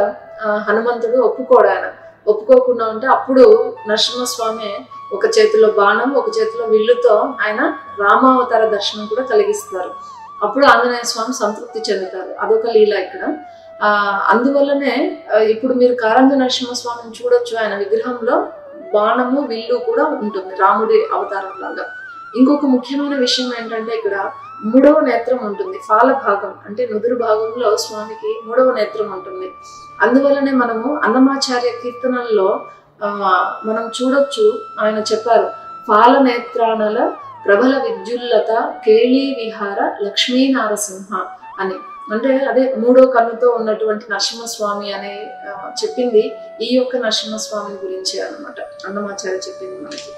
హనుమంతుడు ఒప్పుకోడు. ఆయన ఒప్పుకోకుండా ఉంటే అప్పుడు నరసింహస్వామి ఒక చేతిలో బాణం ఒక చేతిలో విల్లుతో ఆయన రామావతార దర్శనం కూడా కలిగిస్తారు. అప్పుడు ఆంజనేయ స్వామి సంతృప్తి చెందుతారు. అదొక లీల ఇక్కడ. అందువల్లనే ఇప్పుడు మీరు కారంజ నరసింహస్వామిని చూడొచ్చు. ఆయన విగ్రహంలో బాణము విల్లు కూడా ఉంటుంది రాముడి అవతారం లాగా. ఇంకొక ముఖ్యమైన విషయం ఏంటంటే ఇక్కడ 3వ నేత్రం ఉంటుంది. ఫాల భాగం అంటే నుదురు భాగంలో స్వామికి 3వ నేత్రం ఉంటుంది. అందువల్లనే మనము అన్నమాచార్య కీర్తనల్లో మనం చూడొచ్చు. ఆయన చెప్పారు, పాలనేత్రానల ప్రబల విద్యుల్లత కేళీ విహార లక్ష్మీనారసింహ అని. అంటే అదే మూడో కన్నుతో ఉన్నటువంటి నరసింహస్వామి అనే చెప్పింది ఈ యొక్క నరసింహస్వామిని గురించి అన్నమాట. అన్నమాచార్య చెప్పింది మనకి.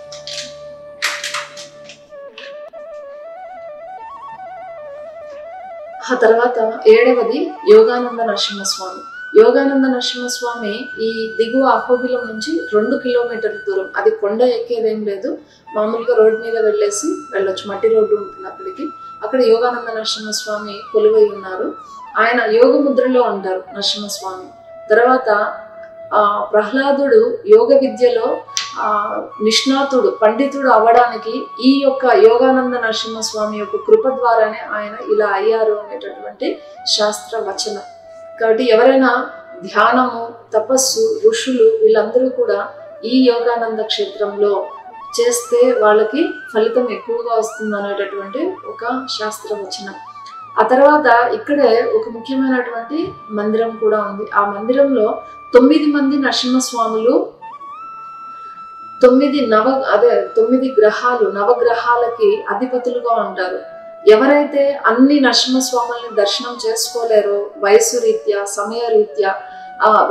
ఆ తర్వాత 7వది యోగానంద నరసింహస్వామి. యోగానంద నరసింహస్వామి ఈ దిగువ అహోబిలం నుంచి 2 కిలోమీటర్ల దూరం. అది కొండ ఎక్కేదేం లేదు, మామూలుగా రోడ్డు మీద వెళ్ళొచ్చు, మట్టి రోడ్డు ఉంటుంది అక్కడికి. అక్కడ యోగానంద నరసింహస్వామి కొలువై ఉన్నారు. ఆయన యోగ ముద్రలో ఉంటారు నరసింహస్వామి. తర్వాత ప్రహ్లాదుడు యోగ విద్యలో నిష్ణాతుడు, పండితుడు అవ్వడానికి ఈ యొక్క యోగానంద నరసింహస్వామి యొక్క కృప ద్వారానే ఆయన ఇలా అయ్యారు అనేటటువంటి శాస్త్ర వచనం. కాబట్టి ఎవరైనా ధ్యానము, తపస్సు, ఋషులు వీళ్ళందరూ కూడా ఈ యోగానంద క్షేత్రంలో చేస్తే వాళ్ళకి ఫలితం ఎక్కువగా వస్తుంది అనేటటువంటి ఒక శాస్త్ర వచనం. ఆ తర్వాత ఇక్కడే ఒక ముఖ్యమైనటువంటి మందిరం కూడా ఉంది. ఆ మందిరంలో 9 మంది నరసింహస్వాములు 9 గ్రహాలు, నవగ్రహాలకి అధిపతులుగా ఉంటారు. ఎవరైతే అన్ని నరసింహస్వాముల్ని దర్శనం చేసుకోలేరో, వయసు రీత్యా, సమయ రీత్యా,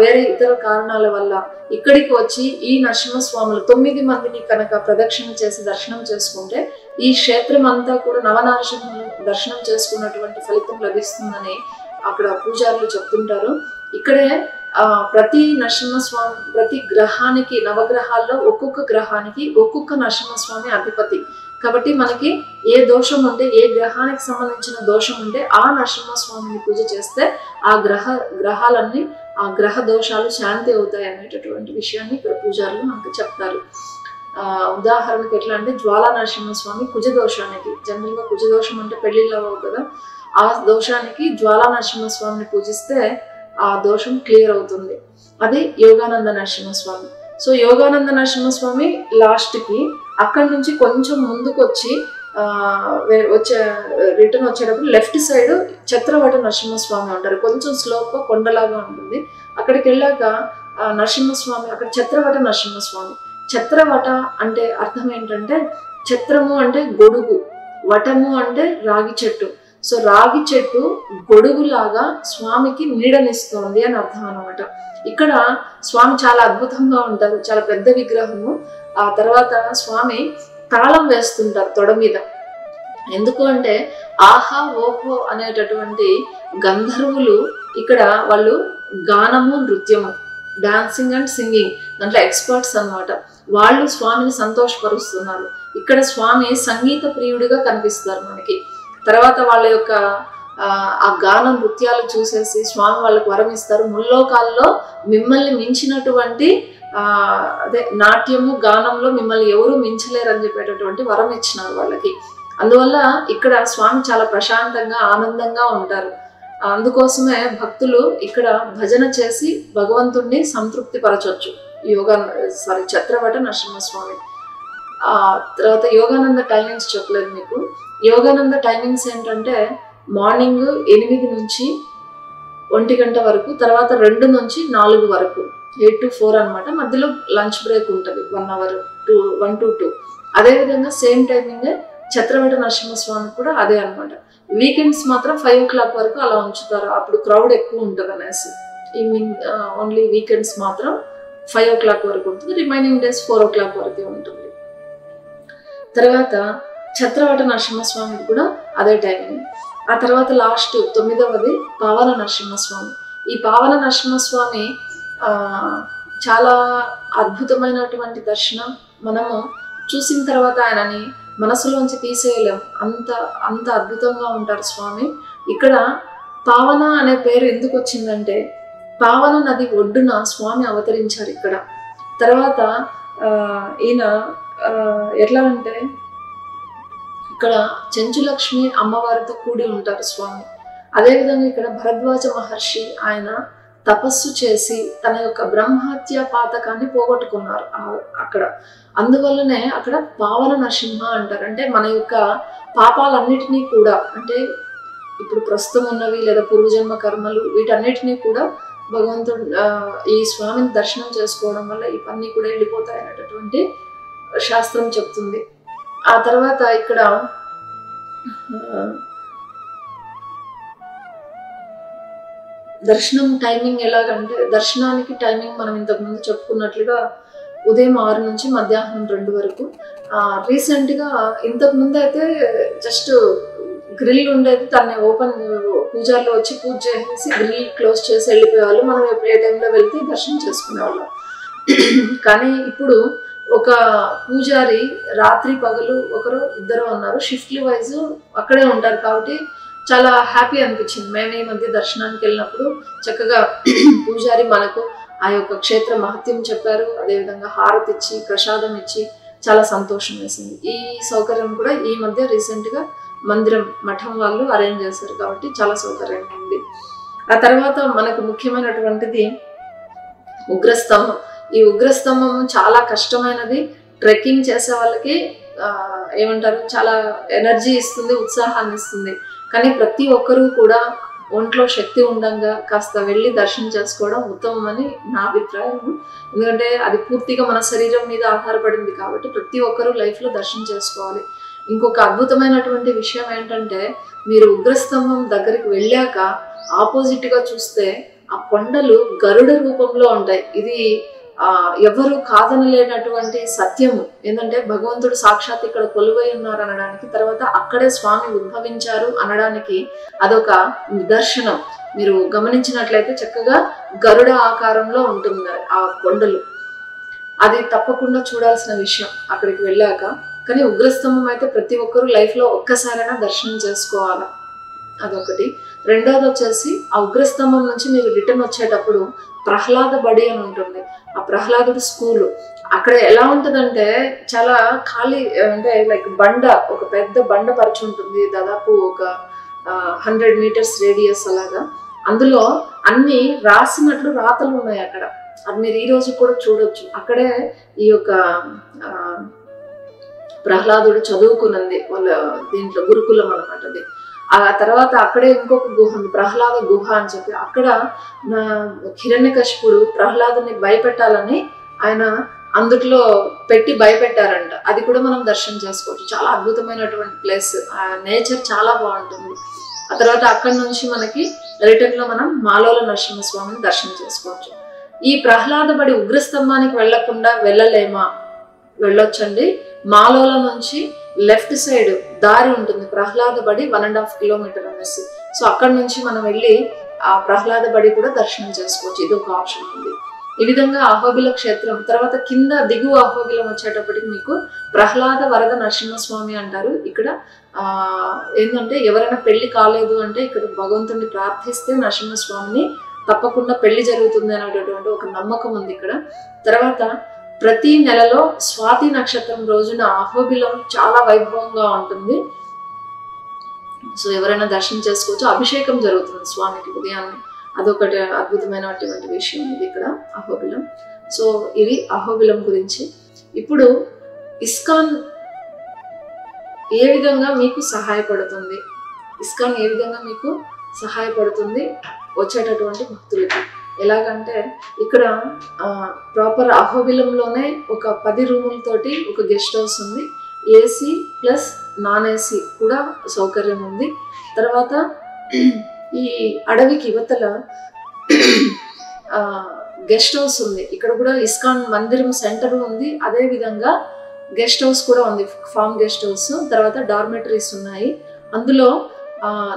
వేరే ఇతర కారణాల వల్ల ఇక్కడికి వచ్చి ఈ నరసింహస్వాములు 9 మందిని కనుక ప్రదక్షిణ చేసి దర్శనం చేసుకుంటే ఈ క్షేత్రం అంతా కూడా నవనరసింహులను దర్శనం చేసుకున్నటువంటి ఫలితం లభిస్తుందని అక్కడ పూజారులు చెప్తుంటారు. ఇక్కడే ప్రతి నరసింహస్వామి, ప్రతి గ్రహానికి, నవగ్రహాల్లో ఒక్కొక్క గ్రహానికి ఒక్కొక్క నరసింహస్వామి అధిపతి. కాబట్టి మనకి ఏ దోషం ఉంటే, ఏ గ్రహానికి సంబంధించిన దోషం ఉంటే ఆ నరసింహస్వామిని పూజ చేస్తే ఆ గ్రహాలన్నీ, ఆ గ్రహ దోషాలు శాంతి అవుతాయి అనేటటువంటి విషయాన్ని ఇక్కడ పూజారులు మనకు చెప్తారు. ఉదాహరణకు ఎట్లా అంటే, జ్వాలా నరసింహస్వామి కుజ దోషానికి, జనరల్గా కుజ దోషం అంటే పెళ్లిళ్ళు అవ్వవు కదా, ఆ దోషానికి జ్వాలా నరసింహస్వామిని పూజిస్తే ఆ దోషం క్లియర్ అవుతుంది. అది యోగానంద నరసింహస్వామి. సో యోగానంద నరసింహస్వామి లాస్ట్కి అక్కడి నుంచి కొంచెం ముందుకు వచ్చి రిటర్న్ వచ్చేటప్పుడు లెఫ్ట్ సైడ్ ఛత్రవట నరసింహస్వామి ఉంటారు. కొంచెం స్లోప్గా కొండలాగా ఉంటుంది. అక్కడికి వెళ్ళాక నరసింహస్వామి, అక్కడ ఛత్రవట నరసింహస్వామి. ఛత్రవట అంటే అర్థం ఏంటంటే, ఛత్రము అంటే గొడుగు, వటము అంటే రాగి చెట్టు. సో రాగి చెట్టు గొడుగులాగా స్వామికి నీడనిస్తుంది అని అర్థం అనమాట. ఇక్కడ స్వామి చాలా అద్భుతంగా ఉంటారు, చాలా పెద్ద విగ్రహము. ఆ తర్వాత స్వామి తాళం వేస్తుంటారు తొడ మీద. ఎందుకు అంటే ఆహా ఓహో అనేటటువంటి గంధర్వులు ఇక్కడ వాళ్ళు గానము, నృత్యము, డాన్సింగ్ అండ్ సింగింగ్ దాంట్లో ఎక్స్పర్ట్స్ అన్నమాట. వాళ్ళు స్వామిని సంతోషపరుస్తున్నారు. ఇక్కడ స్వామి సంగీత ప్రియుడిగా కనిపిస్తారు మనకి. తర్వాత వాళ్ళ యొక్క ఆ గాన నృత్యాలు చూసేసి స్వామి వాళ్ళకు వరం ఇస్తారు. ముల్లోకాల్లో మిమ్మల్ని మించినటువంటి అదే నాట్యము, గానంలో మిమ్మల్ని ఎవరు మించలేరు అని చెప్పేటటువంటి వరం ఇచ్చినారు వాళ్ళకి. అందువల్ల ఇక్కడ స్వామి చాలా ప్రశాంతంగా, ఆనందంగా ఉంటారు. అందుకోసమే భక్తులు ఇక్కడ భజన చేసి భగవంతుణ్ణి సంతృప్తి పరచొచ్చు. ఛత్రవట నరసింహస్వామి. తర్వాత యోగానంద టైమింగ్స్ చెప్పలేదు మీకు. యోగానంద టైమింగ్స్ ఏంటంటే మార్నింగ్ 8 నుంచి 1 గంట వరకు, తర్వాత 2 నుంచి 4 వరకు, 8 to 4 అనమాట. మధ్యలో లంచ్ బ్రేక్ ఉంటుంది 1 hour, 1 to 2. అదేవిధంగా సేమ్ టైమింగ్ ఛత్రవట నరసింహస్వామి కూడా అదే అనమాట. వీకెండ్స్ మాత్రం 5 o'clock వరకు అలా ఉంచుతారు, అప్పుడు క్రౌడ్ ఎక్కువ ఉంటుంది అనేసి. ఈవినింగ్ ఓన్లీ వీకెండ్స్ మాత్రం 5 o'clock వరకు ఉంటుంది, రిమైనింగ్ డేస్ 4 o'clock వరకే ఉంటుంది. తర్వాత ఛత్రవట నరసింహస్వామి కూడా అదే టైమింగ్. ఆ తర్వాత లాస్ట్ 9వది పావన నరసింహస్వామి. ఈ పావన నరసింహస్వామి చాలా అద్భుతమైనటువంటి దర్శనం. మనము చూసిన తర్వాత ఆయనని మనసులోంచి తీసేయలేం, అంత అద్భుతంగా ఉంటారు స్వామి. ఇక్కడ పావన అనే పేరు ఎందుకు వచ్చిందంటే, పావన నది ఒడ్డున స్వామి అవతరించారు ఇక్కడ. తర్వాత ఈయన ఎట్లా అంటే ఇక్కడ చెంచులక్ష్మి అమ్మవారితో కూడి ఉంటారు స్వామి. అదేవిధంగా ఇక్కడ భరద్వాజ మహర్షి ఆయన తపస్సు చేసి తన యొక్క బ్రహ్మహత్య పాతకాన్ని పోగొట్టుకున్నారు అక్కడ. అందువల్లనే అక్కడ పావన నరసింహ అంటారు. అంటే మన యొక్క పాపాలన్నిటినీ కూడా, అంటే ఇప్పుడు ప్రస్తుతం ఉన్నవి లేదా పూర్వజన్మ కర్మలు, వీటన్నిటినీ కూడా భగవంతుడు ఈ స్వామిని దర్శనం చేసుకోవడం వల్ల ఇవన్నీ కూడా వెళ్ళిపోతాయి అనేటటువంటి శాస్త్రం చెప్తుంది. ఆ తర్వాత ఇక్కడ దర్శనం టైమింగ్ ఎలాగంటే, దర్శనానికి టైమింగ్ మనం ఇంతకుముందు చెప్పుకున్నట్లుగా ఉదయం 6 నుంచి మధ్యాహ్నం 2 వరకు. రీసెంట్గా ఇంతకుముందు అయితే జస్ట్ గ్రిల్ ఉండేది, దాన్ని ఓపెన్ పూజార్లో వచ్చి పూజ చేసి గ్రిల్ క్లోజ్ చేసి వెళ్ళిపోయేవాళ్ళు. మనం ఏ టైంలో వెళ్తే దర్శనం చేసుకునేవాళ్ళం. కానీ ఇప్పుడు ఒక పూజారి రాత్రి పగలు ఒకరు ఇద్దరు ఉన్నారు, షిఫ్ట్ల వైజ్ అక్కడే ఉంటారు. కాబట్టి చాలా హ్యాపీ అనిపించింది. మేము ఈ మధ్య దర్శనానికి వెళ్ళినప్పుడు చక్కగా పూజారి మనకు ఆ యొక్క క్షేత్ర మహత్యం చెప్పారు, అదేవిధంగా హారతి ఇచ్చి ప్రసాదం ఇచ్చి చాలా సంతోషం వేసింది. ఈ సౌకర్యం కూడా ఈ మధ్య రీసెంట్గా మందిరం మఠం వాళ్ళు అరేంజ్ చేశారు కాబట్టి చాలా సౌకర్యంగా ఉంది. ఆ తర్వాత మనకు ముఖ్యమైనటువంటిది ఉగ్రస్తంభం. ఈ ఉగ్రస్తంభం చాలా కష్టమైనది. ట్రెక్కింగ్ చేసే వాళ్ళకి ఏమంటారు, చాలా ఎనర్జీ ఇస్తుంది, ఉత్సాహాన్ని ఇస్తుంది. కానీ ప్రతి ఒక్కరూ కూడా ఒంట్లో శక్తి ఉండంగా కాస్త వెళ్ళి దర్శనం చేసుకోవడం ఉత్తమమని నా అభిప్రాయం. ఎందుకంటే అది పూర్తిగా మన శరీరం మీద ఆధారపడింది కాబట్టి ప్రతి ఒక్కరూ లైఫ్లో దర్శనం చేసుకోవాలి. ఇంకొక అద్భుతమైనటువంటి విషయం ఏంటంటే, మీరు ఉగ్రస్తంభం దగ్గరికి వెళ్ళాక ఆపోజిట్గా చూస్తే ఆ కొండలు గరుడ రూపంలో ఉంటాయి. ఇది ఎవరు కాదనలేనటువంటి సత్యము. ఏంటంటే భగవంతుడు సాక్షాత్ ఇక్కడ కొలువై ఉన్నారు అనడానికి, తర్వాత అక్కడే స్వామి ఉద్భవించారు అనడానికి అదొక నిదర్శనం. మీరు గమనించినట్లయితే చక్కగా గరుడ ఆకారంలో ఉంటుంది ఆ కొండలు. అది తప్పకుండా చూడాల్సిన విషయం అక్కడికి వెళ్ళాక. కానీ ఉగ్రస్తంభం అయితే ప్రతి ఒక్కరూ లైఫ్లో ఒక్కసారైనా దర్శనం చేసుకోవాలి, అదొకటి. రెండోది వచ్చేసి ఆ ఉగ్రస్తంభం నుంచి మీరు రిటర్న్ వచ్చేటప్పుడు ప్రహ్లాద బడి అని ఉంటుంది. ఆ ప్రహ్లాదుడి స్కూలు అక్కడ ఎలా ఉంటుందంటే చాలా ఖాళీ, అంటే లైక్ బండ, ఒక పెద్ద బండ పరిచి ఉంటుంది, దాదాపు ఒక 100 మీటర్స్ రేడియస్ అలాగా. అందులో అన్ని రాసినట్లు రాతలు ఉన్నాయి అక్కడ. అది మీరు ఈ రోజు కూడా చూడొచ్చు. అక్కడే ఈ యొక్క ప్రహ్లాదుడు చదువుకున్నది వాళ్ళ దీంట్లో గురుకులం అనమాట అది. ఆ తర్వాత అక్కడే ఇంకొక గుహ ఉంది, ప్రహ్లాద గుహ అని చెప్పి. అక్కడ హిరణ్యకశిపుడు ప్రహ్లాదుని భయపెట్టాలని ఆయన అందుట్లో పెట్టి భయపెట్టారంట. అది కూడా మనం దర్శనం చేసుకోవచ్చు. చాలా అద్భుతమైనటువంటి ప్లేస్, నేచర్ చాలా బాగుంటుంది. ఆ తర్వాత అక్కడి నుంచి మనకి రిటర్న్ లో మనం మాలోల నరసింహస్వామిని దర్శనం చేసుకోవచ్చు. ఈ ప్రహ్లాద బడి ఉగ్రస్తంభానికి వెళ్లకుండా వెళ్ళలేమా? వెళ్ళొచ్చండి. మాలోల నుంచి లెఫ్ట్ సైడ్ దారి ఉంటుంది, ప్రహ్లాద బడి 1.5 కిలోమీటర్ అనేసి. సో అక్కడ నుంచి మనం వెళ్ళి ఆ ప్రహ్లాద బడి కూడా దర్శనం చేసుకోవచ్చు. ఇది ఒక ఆప్షన్ ఉంది. ఈ విధంగా అహోబిల క్షేత్రం తర్వాత కింద దిగువ అహోబిలం వచ్చేటప్పటికి మీకు ప్రహ్లాద వరద నరసింహస్వామి అంటారు. ఇక్కడ ఏంటంటే ఎవరైనా పెళ్లి కాలేదు అంటే ఇక్కడ భగవంతుడిని ప్రార్థిస్తే నరసింహస్వామిని తప్పకుండా పెళ్లి జరుగుతుంది అనేటటువంటి ఒక నమ్మకం ఉంది ఇక్కడ. తర్వాత ప్రతి నెలలో స్వాతి నక్షత్రం రోజున అహోబిలం చాలా వైభవంగా ఉంటుంది. సో ఎవరైనా దర్శనం చేసుకోవచ్చు. అభిషేకం జరుగుతుంది స్వామికి ఉదయాన్నే, అదొకటి అద్భుతమైనటువంటి విషయం ఇది ఇక్కడ అహోబిలం. సో ఇది అహోబిలం గురించి. ఇప్పుడు ఇస్కాన్ ఏ విధంగా మీకు సహాయపడుతుంది, ఇస్కాన్ ఏ విధంగా మీకు సహాయపడుతుంది వచ్చేటటువంటి భక్తులకి ఎలాగంటే, ఇక్కడ ప్రాపర్ అహోబిలంలోనే ఒక 10 రూములతోటి ఒక గెస్ట్ హౌస్ ఉంది. ఏసీ ప్లస్ నాన్ ఏసీ కూడా సౌకర్యం ఉంది. తర్వాత ఈ అడవికి యువతల గెస్ట్ హౌస్ ఉంది. ఇక్కడ కూడా ఇస్కాన్ మందిరం సెంటర్ ఉంది, అదే విధంగా గెస్ట్ హౌస్ కూడా ఉంది, ఫామ్ గెస్ట్ హౌస్. తర్వాత డార్మెటరీస్ ఉన్నాయి. అందులో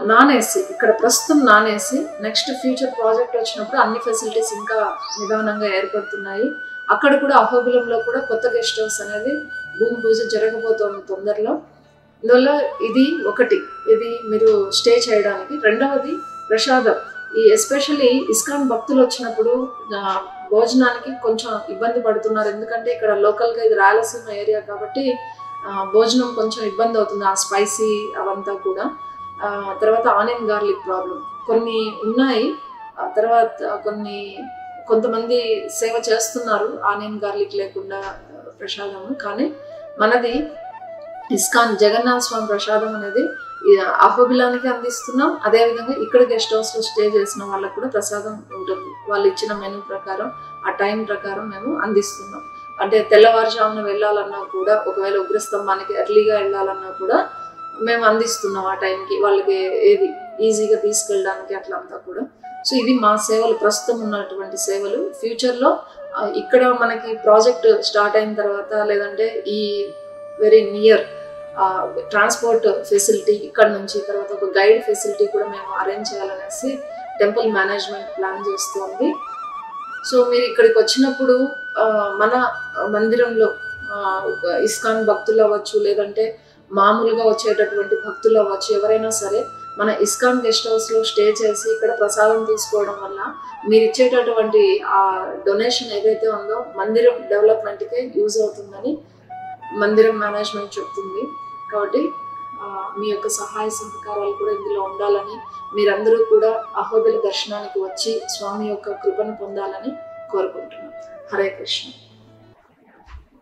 నాన్ ఏసీ, ఇక్కడ ప్రస్తుతం non AC. Next future project వచ్చినప్పుడు అన్ని ఫెసిలిటీస్ ఇంకా నిదానంగా ఏర్పడుతున్నాయి. అక్కడ కూడా అహోబిలంలో కూడా కొత్త గెస్ట్ హౌస్ అనేది భూమి పూజ జరగబోతోంది తొందరలో. అందువల్ల ఇది ఒకటి, ఇది మీరు స్టే చేయడానికి. రెండవది ప్రసాదం. ఈ ఎస్పెషల్లీ ఇస్కాన్ భక్తులు వచ్చినప్పుడు భోజనానికి కొంచెం ఇబ్బంది పడుతున్నారు. ఎందుకంటే ఇక్కడ లోకల్గా ఇది రాయలసీమ ఏరియా కాబట్టి భోజనం కొంచెం ఇబ్బంది అవుతుంది, ఆ స్పైసీ అవంతా కూడా. తర్వాత ఆనియన్ గార్లిక్ ప్రాబ్లం కొన్ని ఉన్నాయి. తర్వాత కొంతమంది సేవ చేస్తున్నారు ఆనియన్ గార్లిక్ లేకుండా ప్రసాదము. కానీ మనది ఇస్కాన్ జగన్నాథ స్వామి ప్రసాదం అనేది అహోబిలానికి అందిస్తున్నాం. అదేవిధంగా ఇక్కడ గెస్ట్ హౌస్లో స్టే చేసిన వాళ్ళకు కూడా ప్రసాదం ఉంటుంది వాళ్ళు ఇచ్చిన మెనూ ప్రకారం ఆ టైం ప్రకారం మేము అందిస్తున్నాం. అంటే తెల్లవారుజామున వెళ్ళాలన్నా కూడా, ఒకవేళ ఉగ్రస్తంభానికి ఎర్లీగా వెళ్ళాలన్నా కూడా మేము అందిస్తున్నాం ఆ టైంకి, వాళ్ళకి ఏది ఈజీగా తీసుకెళ్ళడానికి అట్లంతా కూడా. సో ఇది మా సేవలు, ప్రస్తుతం ఉన్నటువంటి సేవలు. ఫ్యూచర్లో ఇక్కడ మనకి ప్రాజెక్ట్ స్టార్ట్ అయిన తర్వాత, లేదంటే ఈ వెరీ నియర్ ట్రాన్స్పోర్ట్ ఫెసిలిటీ ఇక్కడ నుంచి, తర్వాత ఒక గైడ్ ఫెసిలిటీ కూడా మేము అరేంజ్ చేయాలనేసి టెంపుల్ మేనేజ్మెంట్ ప్లాన్ చేస్తుంది. సో మీరు ఇక్కడికి వచ్చినప్పుడు మన మందిరంలో ఇస్కాన్ భక్తులు అవ్వచ్చు, లేదంటే మామూలుగా వచ్చేటటువంటి భక్తులు అవ్వచ్చు, ఎవరైనా సరే మన ఇస్కాన్ గెస్ట్ హౌస్లో స్టే చేసి ఇక్కడ ప్రసాదం తీసుకోవడం వల్ల మీరు ఇచ్చేటటువంటి ఆ డొనేషన్ ఏదైతే ఉందో మందిరం డెవలప్మెంట్కే యూజ్ అవుతుందని మందిరం మేనేజ్మెంట్ చెప్తుంది. కాబట్టి మీ యొక్క సహాయ సహకారాలు కూడా ఇందులో ఉండాలని, మీరందరూ కూడా అహోబిల దర్శనానికి వచ్చి స్వామి యొక్క కృపను పొందాలని కోరుకుంటున్నాం. హరే కృష్ణ.